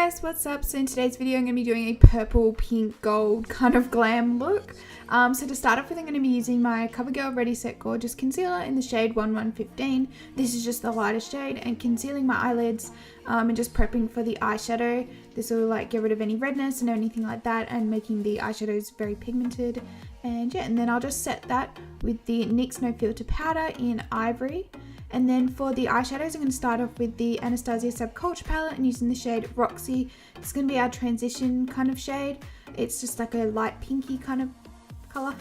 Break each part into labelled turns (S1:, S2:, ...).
S1: guys, what's up? So in today's video I'm going to be doing a purple, pink, gold kind of glam look. So to start off with, I'm going to be using my CoverGirl Ready Set Gorgeous Concealer in the shade 1115. This is just the lightest shade, and concealing my eyelids and just prepping for the eyeshadow. This will like get rid of any redness and anything like that, and making the eyeshadows very pigmented. And yeah, and then I'll just set that with the NYX No Filter powder in Ivory. And then for the eyeshadows, I'm going to start off with the Anastasia Subculture palette and using the shade Roxy. It's going to be our transition kind of shade. It's just like a light pinky kind of colour.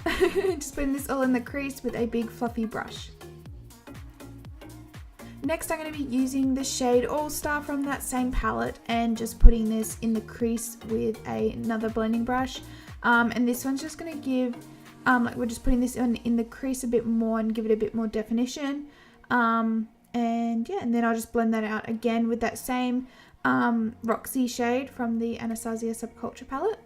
S1: Just putting this all in the crease with a big fluffy brush. Next, I'm going to be using the shade All Star from that same palette and just putting this in the crease with another blending brush. And this one's just going to give, like we're just putting this in the crease a bit more and give it a bit more definition. And yeah, and then I'll just blend that out again with that same Roxy shade from the Anastasia Subculture palette.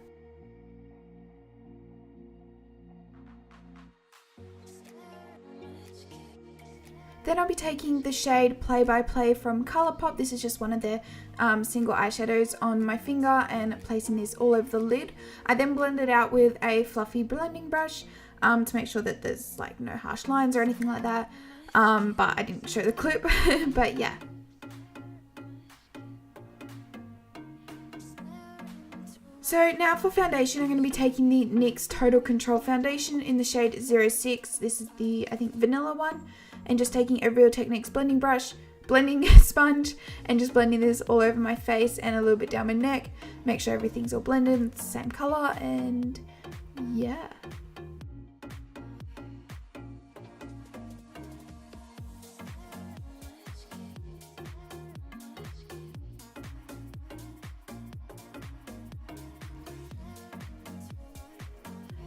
S1: Then I'll be taking the shade Play by Play from ColourPOP. This is just one of their single eyeshadows on my finger, and placing this all over the lid. I then blend it out with a fluffy blending brush to make sure that there's like no harsh lines or anything like that. But I didn't show the clip, but yeah. So now for foundation, I'm going to be taking the NYX Total Control Foundation in the shade 06. This is the, I think, vanilla one. And just taking a Real Techniques blending sponge, and just blending this all over my face and a little bit down my neck. Make sure everything's all blended, it's the same color, and yeah.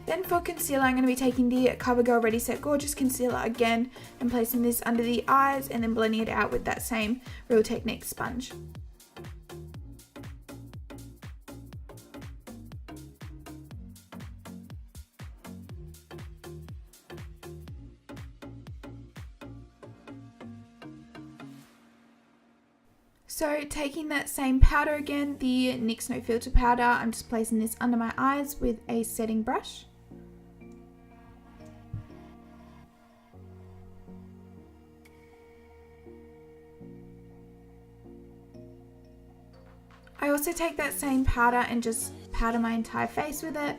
S1: Then for concealer, I'm going to be taking the CoverGirl Ready Set Gorgeous Concealer again and placing this under the eyes and then blending it out with that same Real Techniques sponge. So taking that same powder again, the NYX No Filter powder, I'm just placing this under my eyes with a setting brush. I also take that same powder and just powder my entire face with it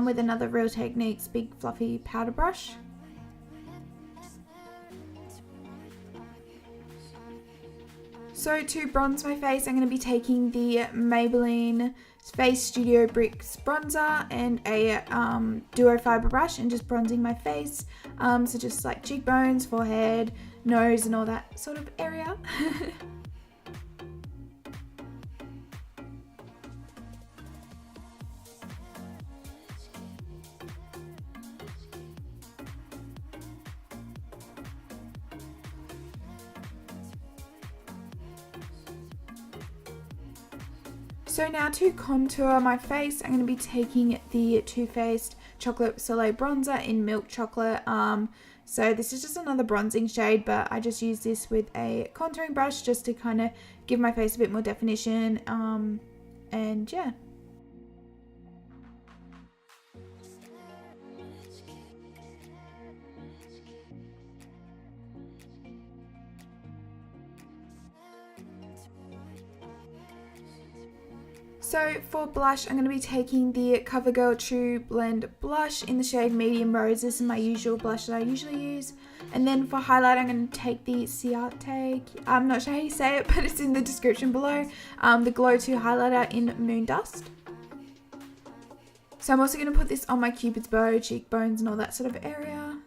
S1: with another Real Techniques big fluffy powder brush. So to bronze my face, I'm going to be taking the Maybelline Faced Studio Bricks bronzer and a duo fiber brush and just bronzing my face. So just like cheekbones, forehead, nose and all that sort of area. So now to contour my face, I'm going to be taking the Too Faced Chocolate Soleil Bronzer in Milk Chocolate. So this is just another bronzing shade, but I just use this with a contouring brush just to kind of give my face a bit more definition. And yeah. So for blush, I'm going to be taking the CoverGirl True Blend Blush in the shade Medium Rose. This is my usual blush that I usually use. And then for highlight, I'm going to take the Ciatè, I'm not sure how you say it, but it's in the description below, the Glow 2 highlighter in Moondust. So I'm also going to put this on my cupid's bow, cheekbones and all that sort of area.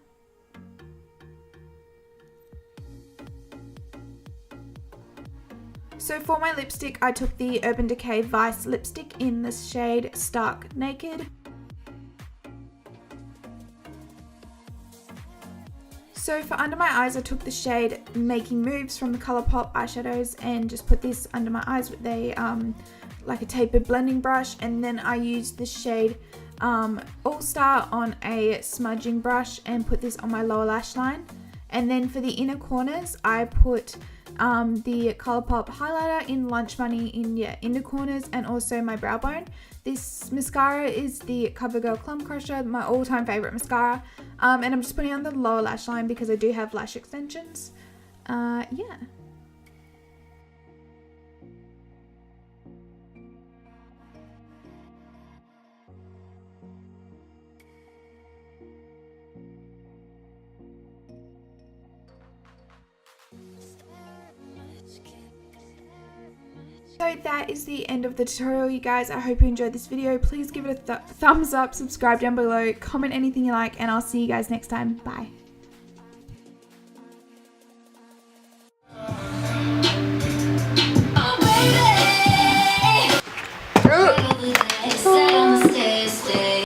S1: So for my lipstick, I took the Urban Decay Vice lipstick in the shade Stark Naked. So for under my eyes, I took the shade Making Moves from the ColourPOP eyeshadows and just put this under my eyes with a like a tapered blending brush, and then I used the shade All Star on a smudging brush and put this on my lower lash line. And then for the inner corners, I put the ColourPOP highlighter in Lunch Money in your inner corners and also my brow bone. This mascara is the Covergirl Clump Crusher, my all-time favorite mascara. And I'm just putting on the lower lash line because I do have lash extensions. Yeah. So that is the end of the tutorial, you guys. I hope you enjoyed this video. Please give it a thumbs up, subscribe down below, comment anything you like, and I'll see you guys next time. Bye.